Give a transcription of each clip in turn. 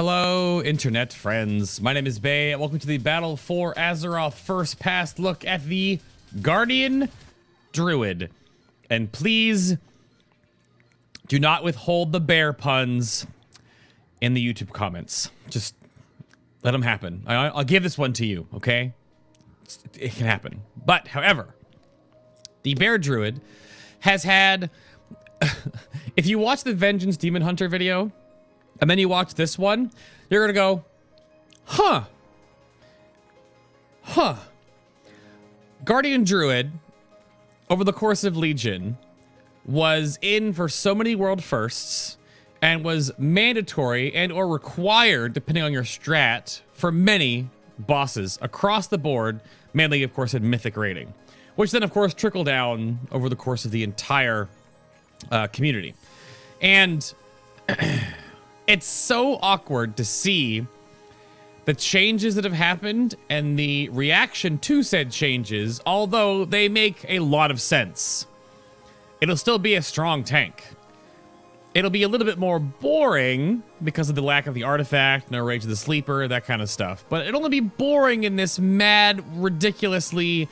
Hello, internet friends. My name is Bay. Welcome to the Battle for Azeroth first pass look at the Guardian Druid. And please do not withhold the bear puns in the YouTube comments. Just let them happen. I'll give this one to you, okay? It can happen. But, however, the bear druid has had... if you watch the Vengeance Demon Hunter video, and then you watch this one, you're gonna go, huh. Guardian Druid, over the course of Legion, was in for so many world firsts, and was mandatory and or required, depending on your strat, for many bosses across the board, mainly, of course, at Mythic rating, which then, of course, trickled down over the course of the entire community. And it's so awkward to see the changes that have happened and the reaction to said changes, although they make a lot of sense. It'll still be a strong tank. It'll be a little bit more boring because of the lack of the artifact, no Rage of the Sleeper, that kind of stuff. But it'll only be boring in this mad, ridiculously...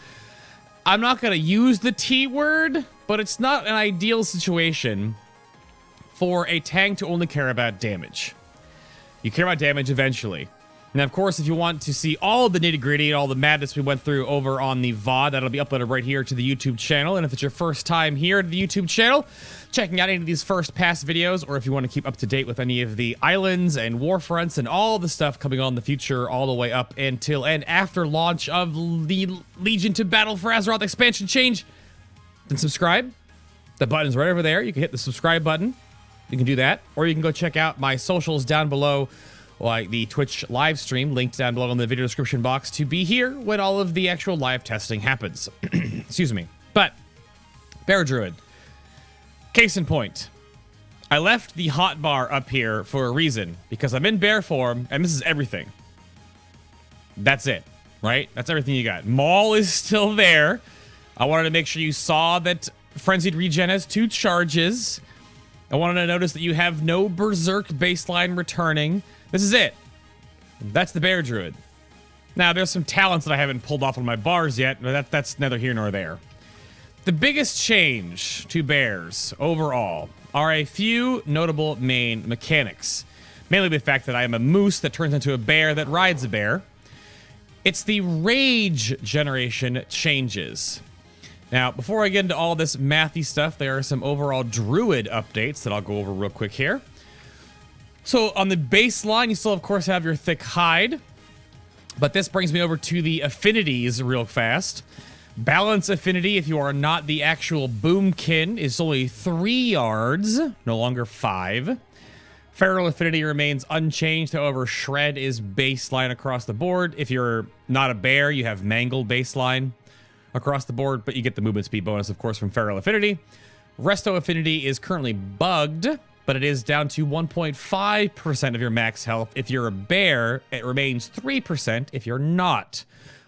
I'm not going to use the T word, but it's not an ideal situation for a tank to only care about damage. You care about damage eventually. And of course, if you want to see all the nitty-gritty and all the madness we went through over on the VOD, that'll be uploaded right here to the YouTube channel. And if it's your first time here to the YouTube channel, checking out any of these first pass videos, or if you want to keep up to date with any of the islands and warfronts and all the stuff coming on in the future, all the way up until and after launch of the Legion to Battle for Azeroth expansion change, then subscribe. The button's right over there. You can hit the subscribe button. You can do that, or you can go check out my socials down below, like the Twitch live stream, linked down below in the video description box, to be here when all of the actual live testing happens. Excuse me. But, Bear Druid. Case in point. I left the hotbar up here for a reason, because I'm in bear form, and this is everything. That's it, right? That's everything you got. Maul is still there. I wanted to make sure you saw that Frenzied Regen has 2 charges. I wanted to notice that you have no Berserk baseline returning. This is it. That's the Bear Druid. Now, there's some talents that I haven't pulled off on my bars yet, but that's neither here nor there. The biggest change to bears overall are a few notable main mechanics. Mainly the fact that I am a moose that turns into a bear that rides a bear. It's the rage generation changes. Now, before I get into all this mathy stuff, there are some overall druid updates that I'll go over real quick here. So on the baseline, you still, of course, have your thick hide. But this brings me over to the affinities real fast. Balance affinity, if you are not the actual boomkin, is only 3 yards, no longer 5. Feral affinity remains unchanged. However, shred is baseline across the board. If you're not a bear, you have mangle baseline across the board, but you get the movement speed bonus, of course, from Feral Affinity. Resto Affinity is currently bugged, but it is down to 1.5% of your max health. If you're a bear, it remains 3% if you're not.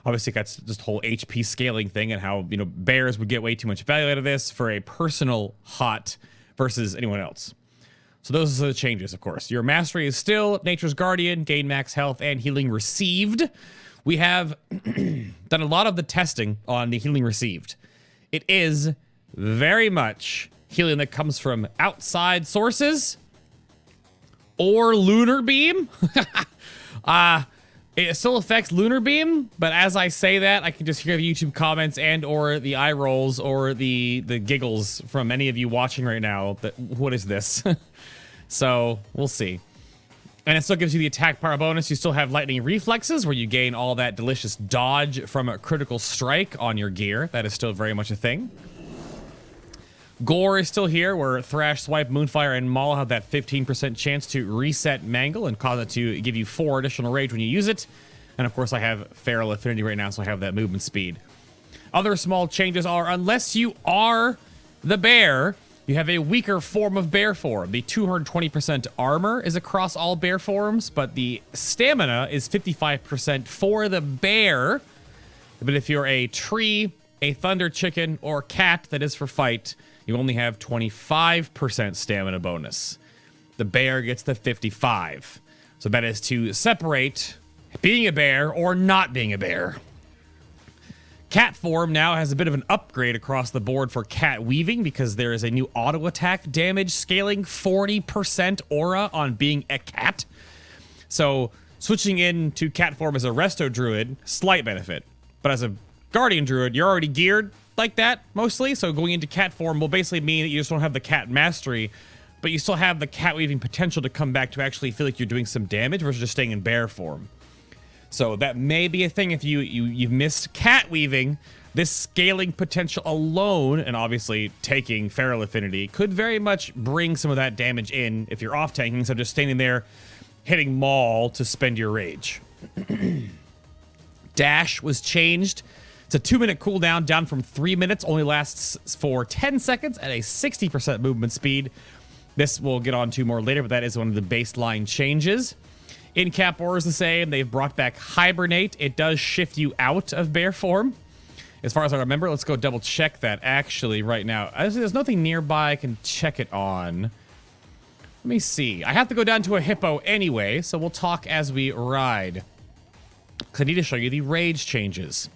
Obviously, that's just the whole HP scaling thing and how, you know, bears would get way too much value out of this for a personal hot versus anyone else. So those are the changes, of course. Your mastery is still Nature's Guardian, gain max health and healing received. We have done a lot of the testing on the healing received. It is very much healing that comes from outside sources or Lunar Beam. It still affects Lunar Beam, but as I say that, I can just hear the YouTube comments and or the eye rolls or the giggles from any of you watching right now. That what is this? So we'll see. And it still gives you the attack power bonus. You still have lightning reflexes where you gain all that delicious dodge from a critical strike on your gear. That is still very much a thing. Gore is still here where Thrash, Swipe, Moonfire, and Maul have that 15% chance to reset Mangle and cause it to give you 4 additional rage when you use it. And of course I have Feral Affinity right now, so I have that movement speed. Other small changes are, unless you are the bear, you have a weaker form of bear form. The 220% armor is across all bear forms, but the stamina is 55% for the bear. But if you're a tree, a thunder chicken, or cat that is for fight, you only have 25% stamina bonus. The bear gets the 55. So that is to separate being a bear or not being a bear. Cat form now has a bit of an upgrade across the board for cat weaving because there is a new auto attack damage scaling 40% aura on being a cat. So switching into cat form as a resto druid, slight benefit. But as a guardian druid, you're already geared like that mostly. So going into cat form will basically mean that you just don't have the cat mastery, but you still have the cat weaving potential to come back to actually feel like you're doing some damage versus just staying in bear form. So that may be a thing if you've missed cat weaving. This scaling potential alone, and obviously taking feral affinity, could very much bring some of that damage in if you're off tanking, so just standing there hitting maul to spend your rage. Dash was changed. It's a 2-minute cooldown, down from 3 minutes, only lasts for 10 seconds at a 60% movement speed. This we'll get on to more later, but that is one of the baseline changes. In-cap aura is the same. They've brought back Hibernate. It does shift you out of bear form. As far as I remember, let's go double check that actually right now. There's nothing nearby I can check it on. Let me see. I have to go down to a hippo anyway, so we'll talk as we ride. I need to show you the rage changes.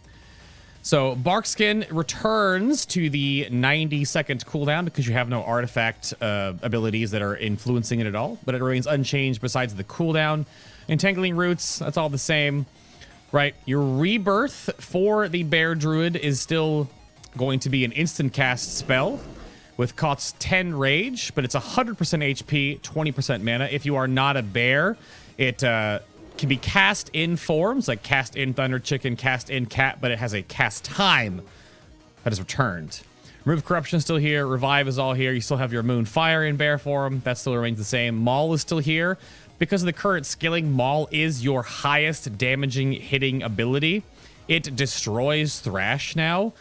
So Barkskin returns to the 90-second cooldown because you have no artifact abilities that are influencing it at all, but it remains unchanged besides the cooldown. Entangling Roots, that's all the same, right? Your rebirth for the Bear Druid is still going to be an instant cast spell with costs 10 rage, but it's 100% HP, 20% mana. If you are not a bear, it can be cast in forms, like cast in Thunder Chicken, cast in Cat, but it has a cast time that is returned. Remove Corruption is still here. Revive is all here. You still have your Moon Fire in bear form. That still remains the same. Maul is still here. Because of the current scaling, Maul is your highest damaging hitting ability. It destroys Thrash now,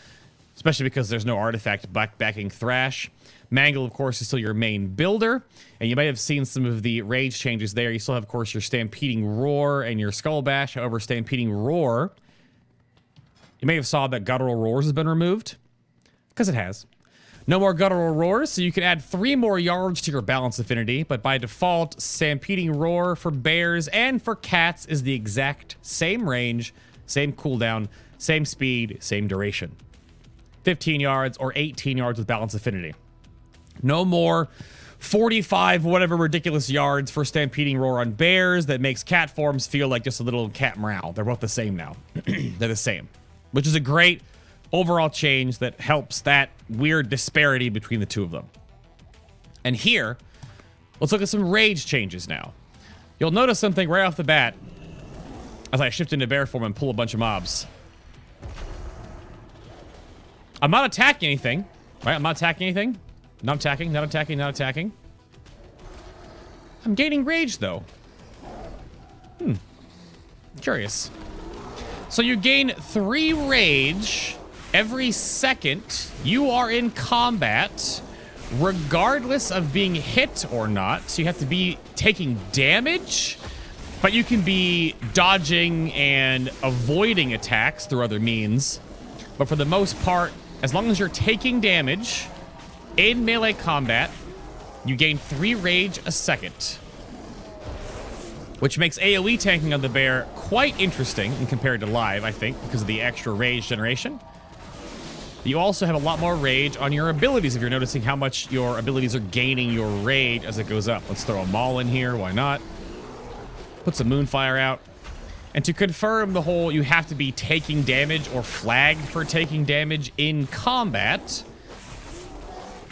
especially because there's no artifact backing Thrash. Mangle, of course, is still your main builder, and you might have seen some of the rage changes there. You still have, of course, your Stampeding Roar and your Skull Bash. However, Stampeding Roar, you may have saw that Guttural Roars has been removed, because it has. No more Guttural Roars, so you can add 3 more yards to your balance affinity, but by default, Stampeding Roar for bears and for cats is the exact same range, same cooldown, same speed, same duration. 15 yards or 18 yards with balance affinity. No more 45 whatever ridiculous yards for Stampeding Roar on bears that makes cat forms feel like just a little cat meow. They're both the same now. They're the same, which is a great overall change that helps that weird disparity between the two of them. And here, let's look at some rage changes now. You'll notice something right off the bat as I shift into bear form and pull a bunch of mobs. I'm not attacking anything, right? I'm not attacking anything. Not attacking, not attacking, not attacking. I'm gaining rage, though. Curious. So you gain 3 rage every second you are in combat, regardless of being hit or not. So you have to be taking damage, but you can be dodging and avoiding attacks through other means. But for the most part, as long as you're taking damage in melee combat, you gain 3 rage a second, which makes AoE tanking on the bear quite interesting and compared to live, I think, because of the extra rage generation. You also have a lot more rage on your abilities if you're noticing how much your abilities are gaining your rage as it goes up. Let's throw a Maul in here, why not? Put some Moonfire out. And to confirm the whole you have to be taking damage or flagged for taking damage in combat.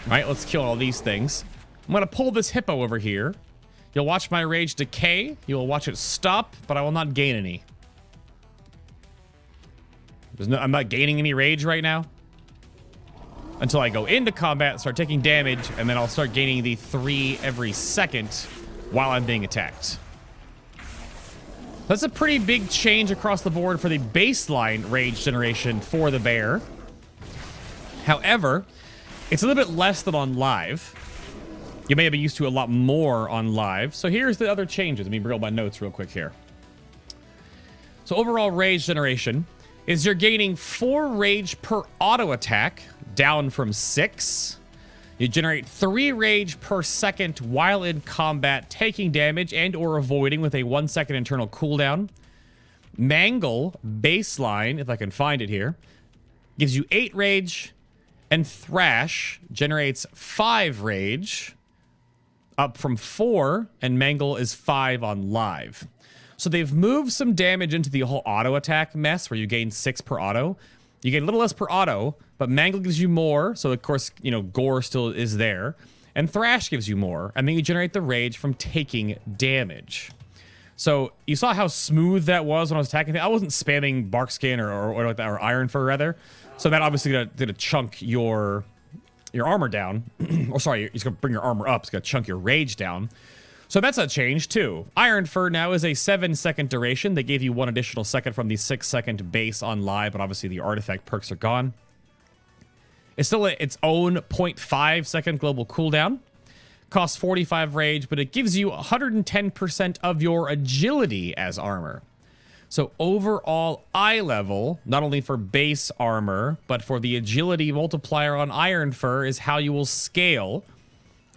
All right, let's kill all these things. I'm gonna pull this hippo over here. You'll watch my rage decay. You will watch it stop, but I will not gain any. I'm not gaining any rage right now. Until I go into combat, start taking damage, and then I'll start gaining the 3 every second while I'm being attacked. That's a pretty big change across the board for the baseline rage generation for the bear. However, it's a little bit less than on live. You may have been used to a lot more on live. So here's the other changes. Let me bring up my notes real quick here. So overall rage generation is you're gaining 4 rage per auto attack, down from 6. You generate 3 rage per second while in combat, taking damage and or avoiding with a 1-second internal cooldown. Mangle, baseline, if I can find it here, gives you 8 rage, and Thrash generates 5 rage, up from 4, and Mangle is 5 on live. So they've moved some damage into the whole auto attack mess where you gain 6 per auto. You get a little less per auto, but Mangle gives you more. So of course, you know, Gore still is there. And Thrash gives you more. And then you generate the rage from taking damage. So you saw how smooth that was when I was attacking. I wasn't spamming Barkskin or Iron Fur rather. So that obviously gonna chunk your armor down. Or sorry, it's gonna bring your armor up. It's gonna chunk your rage down. So that's a change too. Iron Fur now is a 7-second duration. They gave you 1 additional second from the 6-second base on live, but obviously the artifact perks are gone. It's still its own 0.5-second global cooldown. Costs 45 rage, but it gives you 110% of your agility as armor. So overall eye level, not only for base armor, but for the agility multiplier on Iron Fur is how you will scale.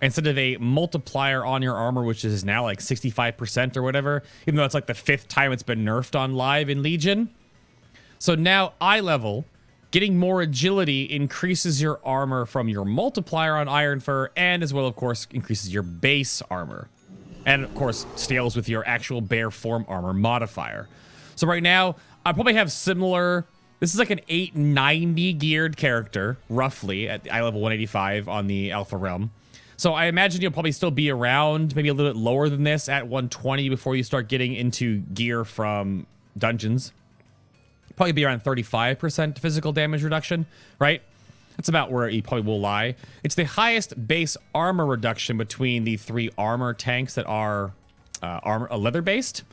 Instead of a multiplier on your armor, which is now like 65% or whatever, even though it's like the 5th time it's been nerfed on live in Legion. So now eye level, getting more agility increases your armor from your multiplier on Iron Fur, and as well, of course, increases your base armor. And of course, scales with your actual bare form armor modifier. So right now, I probably have similar... This is like an 890 geared character, roughly, at eye level 185 on the Alpha Realm. So I imagine you'll probably still be around, maybe a little bit lower than this at 120 before you start getting into gear from dungeons. Probably be around 35% physical damage reduction, right? That's about where you probably will lie. It's the highest base armor reduction between the 3 armor tanks that are leather-based.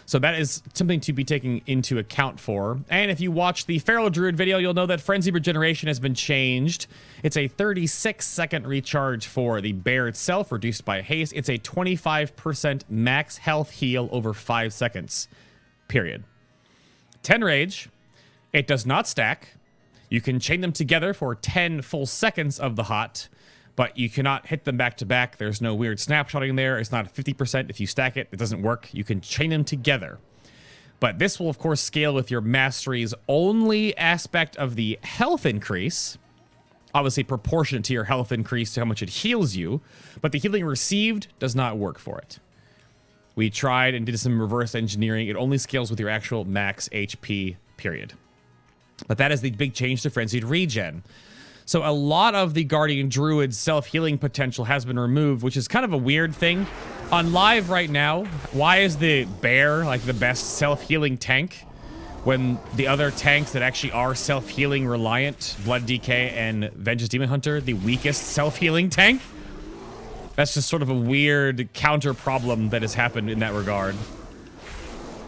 So that is something to be taken into account for. And if you watch the Feral Druid video, you'll know that Frenzy Regeneration has been changed. It's a 36-second recharge for the bear itself, reduced by haste. It's a 25% max health heal over 5 seconds, period. 10 rage. It does not stack. You can chain them together for 10 full seconds of the hot, but you cannot hit them back to back. There's no weird snapshotting there. It's not 50%. If you stack it, it doesn't work. You can chain them together. But this will, of course, scale with your mastery's only aspect of the health increase. Obviously, proportionate to your health increase to how much it heals you. But the healing received does not work for it. We tried and did some reverse engineering. It only scales with your actual max HP, period. But that is the big change to Frenzied Regen. So a lot of the Guardian Druid's self-healing potential has been removed, which is kind of a weird thing. On live right now, why is the bear like the best self-healing tank when the other tanks that actually are self-healing reliant, Blood DK and Vengeance Demon Hunter, the weakest self-healing tank? That's just sort of a weird counter problem that has happened in that regard.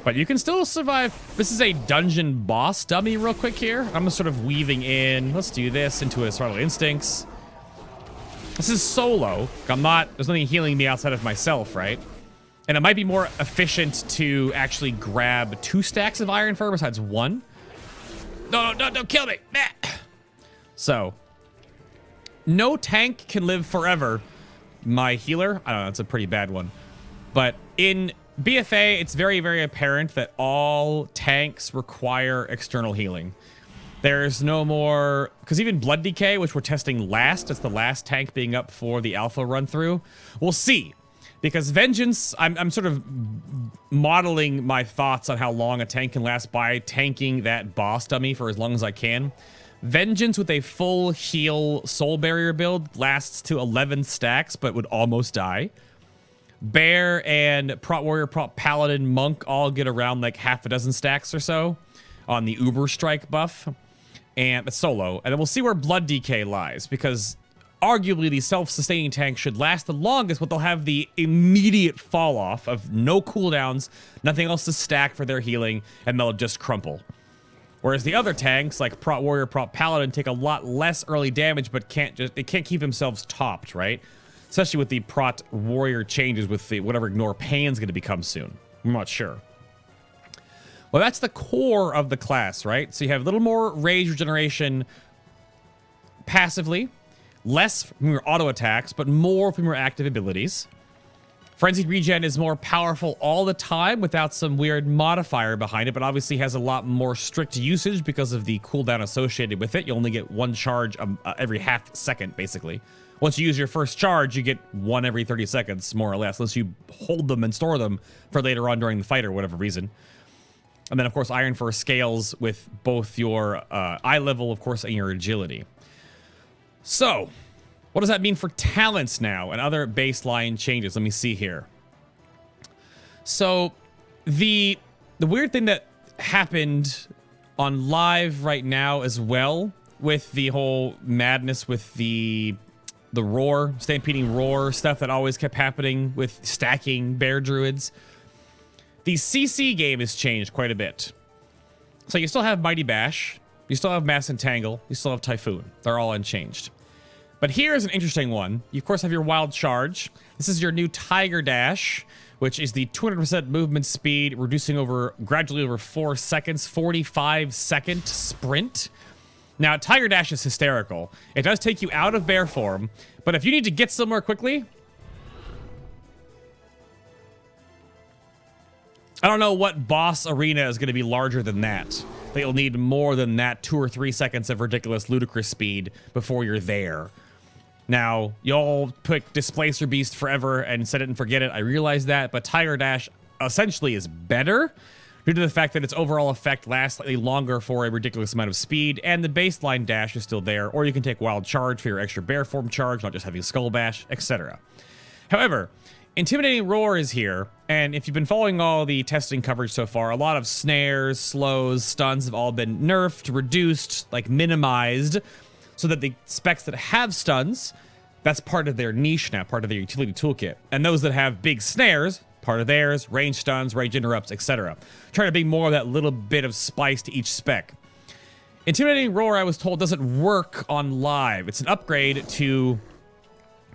But you can still survive. This is a dungeon boss dummy real quick here. I'm just sort of weaving in. Let's do this into a Survival Instincts. This is solo. There's nothing healing me outside of myself, right? And it might be more efficient to actually grab 2 stacks of Iron Fur besides 1. No, don't kill me. So, no tank can live forever. My healer, I don't know, it's a pretty bad one. But in BFA, it's very, very apparent that all tanks require external healing. There's no more... Because even Blood DK, which we're testing last, it's the last tank being up for the alpha run-through. We'll see. Because Vengeance, I'm sort of modeling my thoughts on how long a tank can last by tanking that boss dummy for as long as I can. Vengeance with a full heal Soul Barrier build lasts to 11 stacks, but would almost die. Bear and Prot Warrior, Prot Paladin, Monk all get around like half a dozen stacks or so on the Uber Strike buff. And it's solo. And then we'll see where Blood DK lies, because arguably the self-sustaining tank should last the longest, but they'll have the immediate fall off of no cooldowns, nothing else to stack for their healing, and they'll just crumple. Whereas the other tanks, like Prot Warrior, Prot Paladin, take a lot less early damage, but they can't keep themselves topped, right? Especially with the Prot Warrior changes with the whatever Ignore Pain's going to become soon. I'm not sure. Well, that's the core of the class, right? So you have a little more rage regeneration passively, less from your auto attacks, but more from your active abilities. Frenzied Regen is more powerful all the time without some weird modifier behind it, but obviously has a lot more strict usage because of the cooldown associated with it. You only get one charge every half second, basically. Once you use your first charge, you get one every 30 seconds, more or less, unless you hold them and store them for later on during the fight or whatever reason. And then, of course, Iron Fur scales with both your eye level, of course, and your agility. So, what does that mean for talents now and other baseline changes? Let me see here. So, the weird thing that happened on live right now as well with the whole madness with the roar, stampeding roar stuff that always kept happening with stacking bear druids. The CC game has changed quite a bit. So you still have Mighty Bash, you still have Mass Entangle, you still have Typhoon. They're all unchanged. But here's an interesting one. You, of course, have your Wild Charge. This is your new Tiger Dash, which is the 200% movement speed, reducing gradually over 4 seconds, 45-second sprint. Now, Tiger Dash is hysterical. It does take you out of bear form, but if you need to get somewhere quickly, I don't know what boss arena is going to be larger than that. That you'll need more than that 2 or 3 seconds of ridiculous, ludicrous speed before you're there. Now, you'll pick Displacer Beast forever and set it and forget it. I realize that, but Tiger Dash essentially is better due to the fact that its overall effect lasts slightly longer for a ridiculous amount of speed, and the baseline dash is still there, or you can take Wild Charge for your extra bear form charge, not just having Skull Bash, etc. However, Intimidating Roar is here, and if you've been following all the testing coverage so far, a lot of snares, slows, stuns have all been nerfed, reduced, like minimized, so that the specs that have stuns, that's part of their niche now, part of their utility toolkit. And those that have big snares, part of theirs, range stuns, range interrupts, etc. Trying to bring more of that little bit of spice to each spec. Intimidating Roar, I was told, doesn't work on live. It's an upgrade to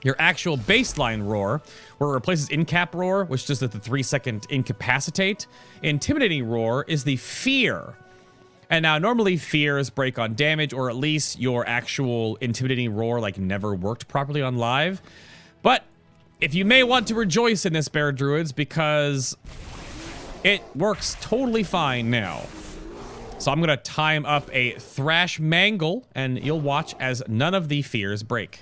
your actual baseline Roar, where it replaces Incap Roar, which does the 3-second incapacitate. Intimidating Roar is the Fear. And now, normally, Fears break on damage, or at least your actual Intimidating Roar, like, never worked properly on live. But if you may want to rejoice in this, Bear Druids, because it works totally fine now. So I'm going to time up a Thrash Mangle, and you'll watch as none of the Fears break.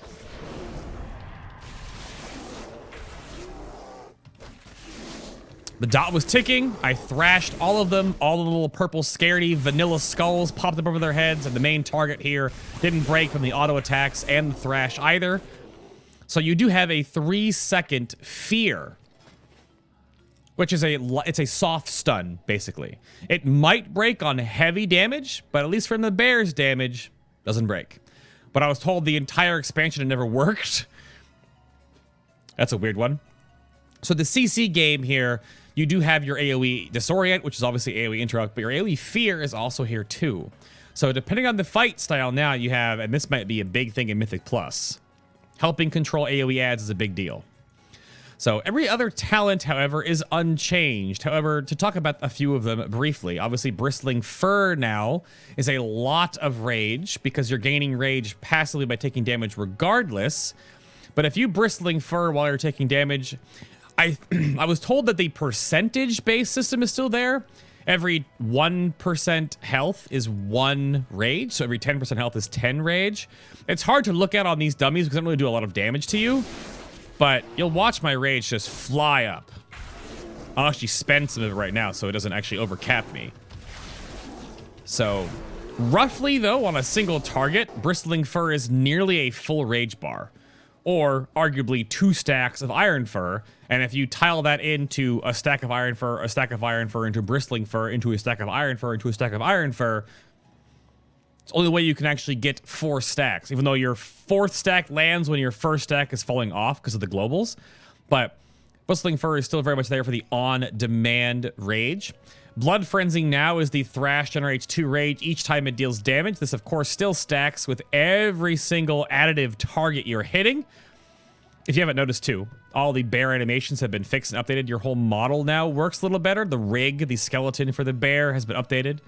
The dot was ticking. I thrashed all of them. All the little purple scaredy vanilla skulls popped up over their heads, and the main target here didn't break from the auto attacks and the thrash either. So you do have a 3-second Fear, which is it's a soft stun, basically. It might break on heavy damage, but at least from the bear's damage, doesn't break. But I was told the entire expansion had never worked. That's a weird one. So the CC game here, you do have your AoE Disorient, which is obviously AoE Interrupt, but your AoE Fear is also here too. So depending on the fight style now you have, and this might be a big thing in Mythic Plus, helping control AoE ads is a big deal. So every other talent, however, is unchanged. However, to talk about a few of them briefly, obviously Bristling Fur now is a lot of rage because you're gaining rage passively by taking damage regardless. But if you Bristling Fur while you're taking damage, I was told that the percentage-based system is still there. Every 1% health is 1 rage, so every 10% health is 10 rage. It's hard to look at on these dummies because they don't really do a lot of damage to you, but you'll watch my rage just fly up. I'll actually spend some of it right now so it doesn't actually overcap me. So, roughly though, on a single target, Bristling Fur is nearly a full rage bar, or arguably 2 stacks of Iron Fur. And if you tile that into a stack of Iron Fur, a stack of Iron Fur, into Bristling Fur, into a stack of Iron Fur, into a stack of Iron Fur, it's the only way you can actually get 4 stacks, even though your 4th stack lands when your 1st stack is falling off because of the globals. But Bristling Fur is still very much there for the on-demand rage. Blood Frenzy now is the Thrash generates 2 rage each time it deals damage. This, of course, still stacks with every single additive target you're hitting. If you haven't noticed, too, all the bear animations have been fixed and updated. Your whole model now works a little better. The rig, the skeleton for the bear, has been updated.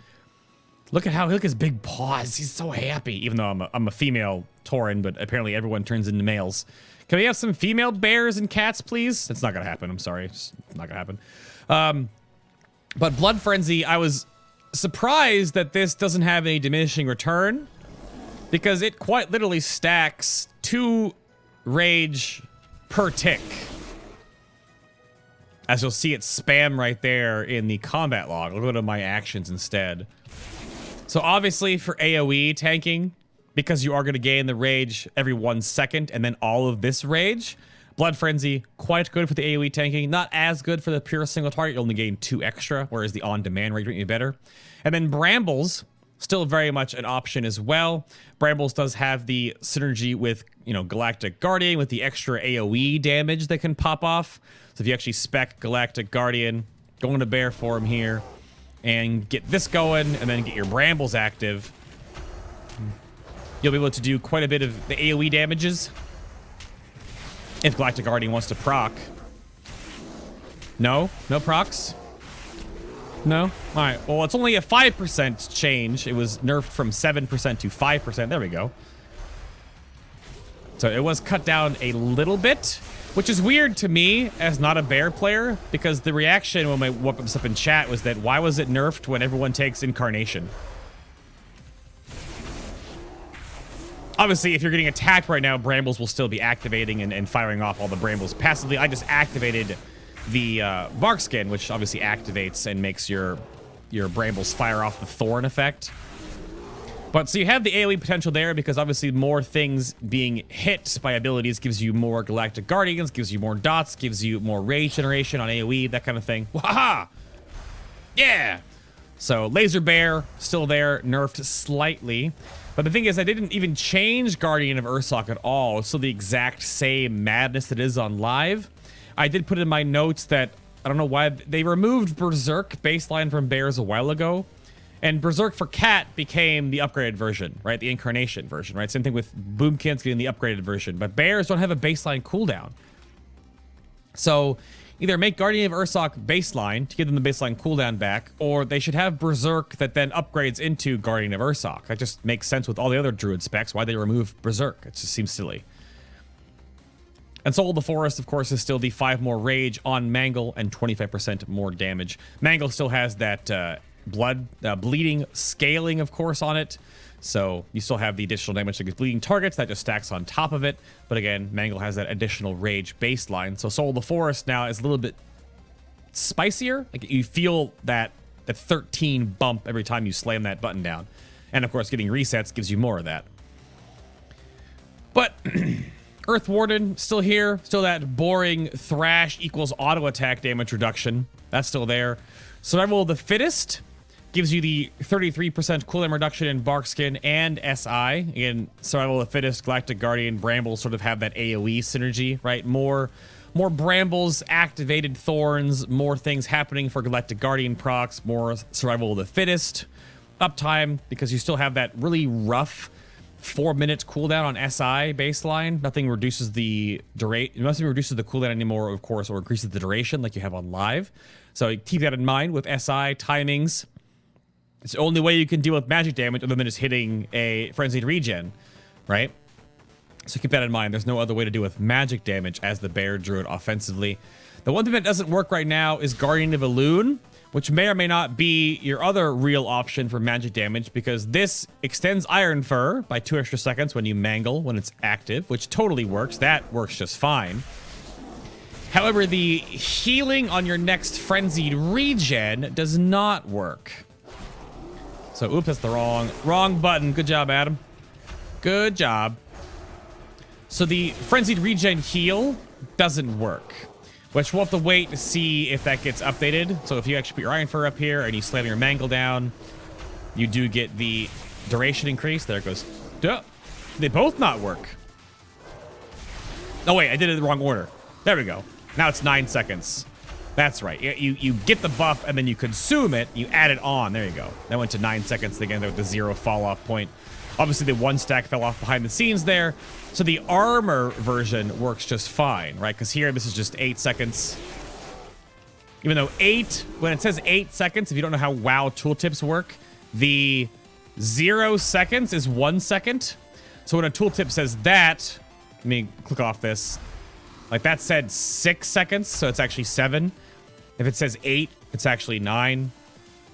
Look at his big paws. He's so happy. Even though I'm a female tauren, but apparently everyone turns into males. Can we have some female bears and cats, please? It's not gonna happen. I'm sorry. It's not gonna happen. But Blood Frenzy, I was surprised that this doesn't have a diminishing return, because it quite literally stacks 2 rage per tick. As you'll see it spam right there in the combat log. I'll go to my actions instead. So obviously for AoE tanking, because you are going to gain the rage every 1 second and then all of this rage, Blood Frenzy, quite good for the AoE tanking. Not as good for the pure single target. You only gain 2 extra, whereas the on-demand rage might be better. And then Brambles, still very much an option as well. Brambles does have the synergy with, you know, Galactic Guardian with the extra AoE damage that can pop off. So if you actually spec Galactic Guardian, go into bear form here, and get this going, and then get your Brambles active, you'll be able to do quite a bit of the AoE damages. If Galactic Guardian wants to proc. No? No procs? No? Alright, well, it's only a 5% change. It was nerfed from 7% to 5%. There we go. So it was cut down a little bit, which is weird to me as not a bear player, because the reaction when I woke this up in chat was that why was it nerfed when everyone takes Incarnation? Obviously, if you're getting attacked right now, Brambles will still be activating and firing off all the Brambles passively. I just activated the Barkskin, which obviously activates and makes your Brambles fire off the Thorn effect. But so you have the AoE potential there, because obviously more things being hit by abilities gives you more Galactic Guardians, gives you more dots, gives you more rage generation on AoE, that kind of thing. Waha! Yeah! So Laser Bear, still there, nerfed slightly. But the thing is, I didn't even change Guardian of Ursoc at all. It's still the exact same madness that is on live. I did put in my notes that, I don't know why, they removed Berserk baseline from bears a while ago. And Berserk for Cat became the upgraded version, right? The Incarnation version, right? Same thing with Boomkins getting the upgraded version. But bears don't have a baseline cooldown. So either make Guardian of Ursoc baseline to give them the baseline cooldown back, or they should have Berserk that then upgrades into Guardian of Ursoc. That just makes sense with all the other Druid specs. Why they remove Berserk? It just seems silly. And Soul of the Forest, of course, is still the 5 more rage on Mangle and 25% more damage. Mangle still has that bleeding scaling, of course, on it. So you still have the additional damage against bleeding targets. That just stacks on top of it. But again, Mangle has that additional rage baseline. So Soul of the Forest now is a little bit spicier. Like you feel that 13 bump every time you slam that button down. And of course, getting resets gives you more of that. But Earth Warden, still here. Still that boring thrash equals auto attack damage reduction. That's still there. Survival of the Fittest gives you the 33% cooldown reduction in Barkskin and SI. Again, Survival of the Fittest, Galactic Guardian, Brambles sort of have that AoE synergy, right? More Brambles, activated Thorns, more things happening for Galactic Guardian procs, more Survival of the Fittest uptime, because you still have that really rough 4-minute cooldown on SI baseline. Nothing reduces the cooldown anymore, of course, or increases the duration like you have on live. So keep that in mind with SI timings. It's the only way you can deal with magic damage other than just hitting a frenzied regen, right? So keep that in mind. There's no other way to deal with magic damage as the Bear Druid offensively. The one thing that doesn't work right now is Guardian of Elune, which may or may not be your other real option for magic damage, because this extends Iron Fur by 2 extra seconds when you mangle when it's active, which totally works. That works just fine. However, the healing on your next frenzied regen does not work. So, oops, that's the wrong button. Good job, Adam. Good job. So the frenzied regen heal doesn't work, which we'll have to wait to see if that gets updated. So if you actually put your Iron Fur up here and you slam your mangle down, you do get the duration increase. There it goes. Duh. They both not work. Oh, wait, I did it in the wrong order. There we go. Now it's 9 seconds. That's right. You get the buff and then you consume it. You add it on. There you go. That went to 9 seconds again with the 0 fall off point. Obviously, the 1 stack fell off behind the scenes there. So the armor version works just fine, right? Because here, this is just 8 seconds. Even though when it says 8 seconds, if you don't know how WoW tooltips work, the 0 seconds is 1 second. So when a tooltip says that, let me click off this. Like that said 6 seconds, so it's actually 7. If it says 8, it's actually 9,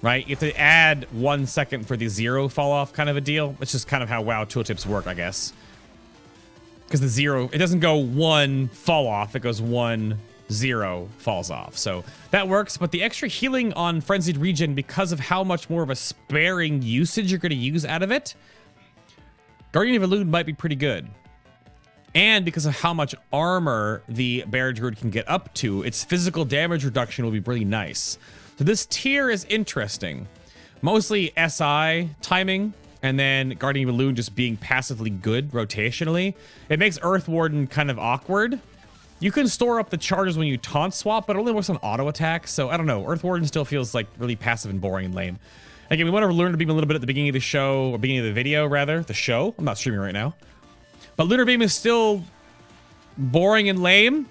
right? You have to add 1 second for the 0 fall off kind of a deal. It's just kind of how WoW tooltips work, I guess. Because the 0, it doesn't go 1 fall off, it goes 1, 0 falls off. So that works, but the extra healing on Frenzied Regen, because of how much more of a sparing usage you're going to use out of it, Guardian of Elune might be pretty good. And because of how much armor the Bear Druid can get up to, its physical damage reduction will be really nice. So this tier is interesting. Mostly SI timing, and then Guardian of Elune just being passively good rotationally. It makes Earth Warden kind of awkward. You can store up the charges when you taunt swap, but it only works on auto attack. So I don't know. Earth Warden still feels like really passive and boring and lame. Again, we want to learn to beam a little bit at the beginning of the show, or beginning of the video, rather. The show. I'm not streaming right now. But Lunar Beam is still boring and lame.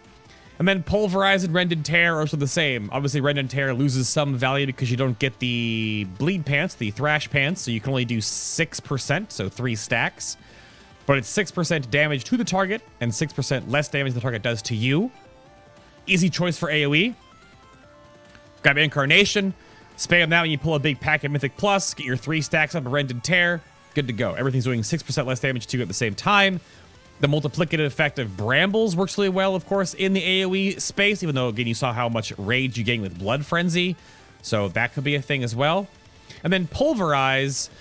And then Pulverize and Rend and Tear are also the same. Obviously, Rend and Tear loses some value because you don't get the Bleed Pants, the Thrash Pants, so you can only do 6%, so 3 stacks. But it's 6% damage to the target and 6% less damage the target does to you. Easy choice for AoE. Grab Incarnation, spam that when you pull a big pack of Mythic Plus, get your 3 stacks up of Rend and Tear. Good to go. Everything's doing 6% less damage to you at the same time. The multiplicative effect of Brambles works really well, of course, in the AoE space, even though, again, you saw how much rage you gain with Blood Frenzy. So that could be a thing as well. And then Pulverize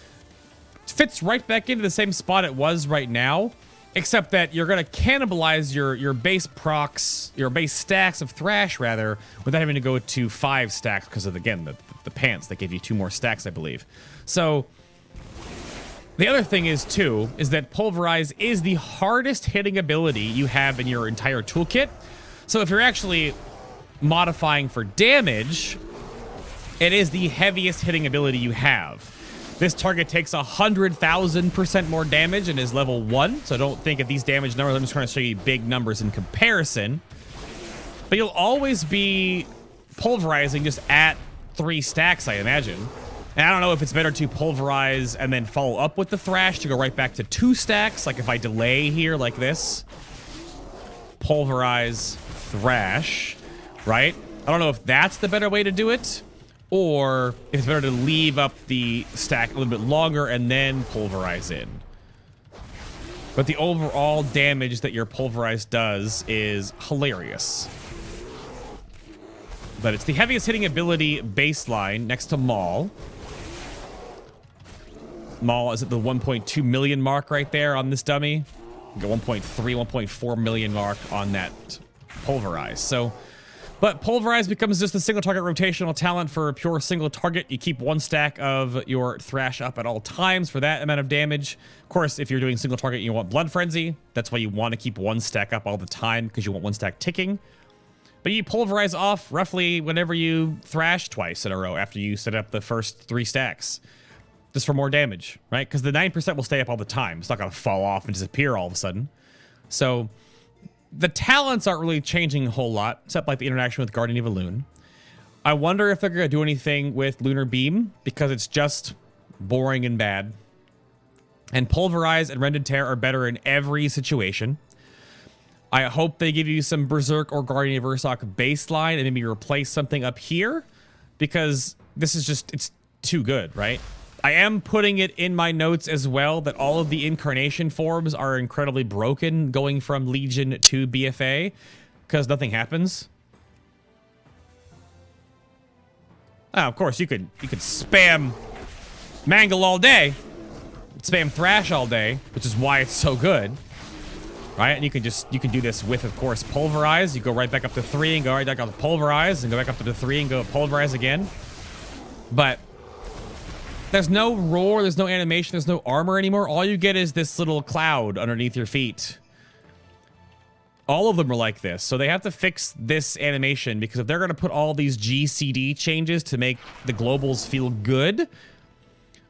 fits right back into the same spot it was right now, except that you're going to cannibalize your base procs, your base stacks of Thrash, rather, without having to go to 5 stacks because of, again, the pants that give you 2 more stacks, I believe. So the other thing is, too, is that Pulverize is the hardest hitting ability you have in your entire toolkit. So if you're actually modifying for damage, it is the heaviest hitting ability you have. This target takes 100,000% more damage and is level 1, so don't think of these damage numbers. I'm just trying to show you big numbers in comparison. But you'll always be pulverizing just at 3 stacks, I imagine. And I don't know if it's better to pulverize and then follow up with the Thrash to go right back to 2 stacks. Like if I delay here like this. Pulverize, Thrash, right? I don't know if that's the better way to do it. Or if it's better to leave up the stack a little bit longer and then pulverize in. But the overall damage that your pulverize does is hilarious. But it's the heaviest hitting ability baseline next to Maul. Maul is at the 1.2 million mark right there on this dummy. You got 1.3, 1.4 million mark on that pulverize. So, but pulverize becomes just a single target rotational talent for a pure single target. You keep 1 stack of your Thrash up at all times for that amount of damage. Of course, if you're doing single target and you want Blood Frenzy, that's why you want to keep 1 stack up all the time, because you want 1 stack ticking. But you pulverize off roughly whenever you Thrash twice in a row after you set up the first 3 stacks. Just for more damage, right? Because the 9% will stay up all the time. It's not going to fall off and disappear all of a sudden. So the talents aren't really changing a whole lot, except like the interaction with Guardian of Elune. I wonder if they're going to do anything with Lunar Beam, because it's just boring and bad. And Pulverize and Rend and Tear are better in every situation. I hope they give you some Berserk or Guardian of Ursoc baseline and maybe replace something up here, because this is just, it's too good, right? I am putting it in my notes as well that all of the incarnation forms are incredibly broken going from Legion to BFA, because nothing happens. Oh, of course, you could spam Mangle all day, spam Thrash all day, which is why it's so good. Right, and you can do this with, of course, Pulverize. You go right back up to 3 and go right back up to Pulverize, and go back up to 3 and go Pulverize again. But there's no roar, there's no animation, there's no armor anymore. All you get is this little cloud underneath your feet. All of them are like this, so they have to fix this animation, because if they're going to put all these GCD changes to make the globals feel good,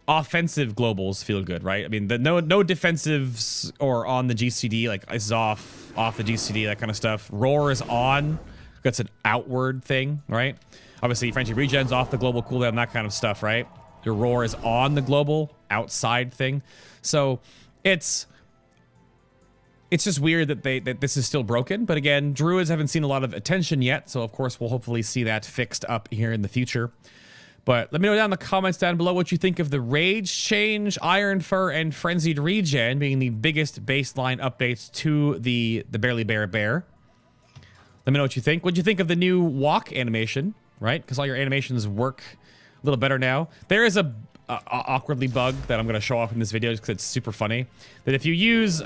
offensive globals feel good, right? I mean, no defensives or on the GCD, like is off the GCD, that kind of stuff. Roar is on. That's an outward thing, right? Obviously, Frenzy Regen's off the global cooldown, that kind of stuff, right? your roar is on the global outside thing. So it's just weird that this is still broken. But again, Druids haven't seen a lot of attention yet. So of course, we'll hopefully see that fixed up here in the future. But let me know down in the comments down below what you think of the Rage change, Iron Fur, and Frenzied Regen being the biggest baseline updates to the Barely Bear Bear. Let me know what you think. What'd you think of the new walk animation, right? Because all your animations work a little better now. There is a awkwardly bug that I'm going to show off in this video just because it's super funny. That if you use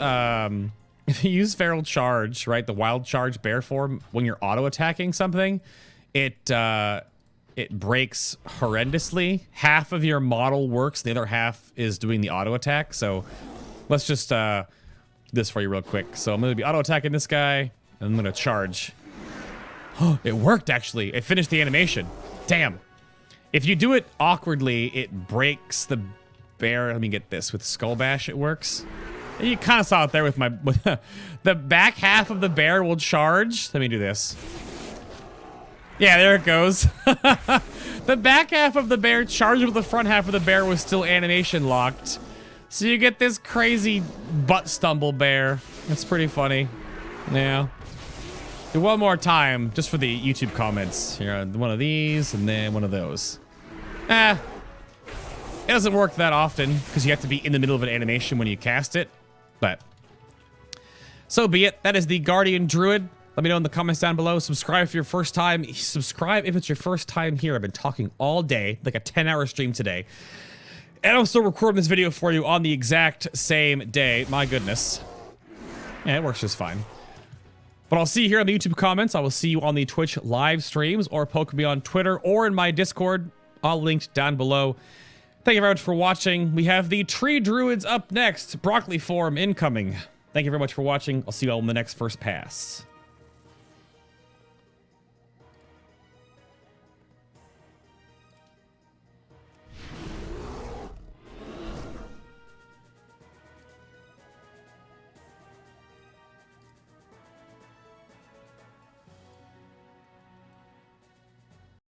Feral Charge, right, the Wild Charge bear form, when you're auto attacking something, it breaks horrendously. Half of your model works, the other half is doing the auto attack. So let's just do this for you real quick. So I'm going to be auto attacking this guy, and I'm going to charge. Oh, it worked actually. It finished the animation. Damn. If you do it awkwardly, it breaks the bear. Let me get this. With Skull Bash, it works. And you kind of saw it there with my... the back half of the bear will charge. Let me do this. Yeah, there it goes. The back half of the bear charged with the front half of the bear was still animation locked. So you get this crazy butt stumble bear. It's pretty funny. Yeah. Do one more time, just for the YouTube comments. Here, one of these, and then one of those. It doesn't work that often, because you have to be in the middle of an animation when you cast it. But, so be it. That is the Guardian Druid. Let me know in the comments down below. Subscribe if you're first time. Subscribe if it's your first time here. I've been talking all day, like a 10-hour stream today. And I'm still recording this video for you on the exact same day. My goodness. Yeah, it works just fine. But I'll see you here on the YouTube comments. I will see you on the Twitch live streams, or poke me on Twitter or in my Discord, all linked down below. Thank you very much for watching. We have the Tree Druids up next. Broccoli form incoming. Thank you very much for watching. I'll see you all in the next First Pass.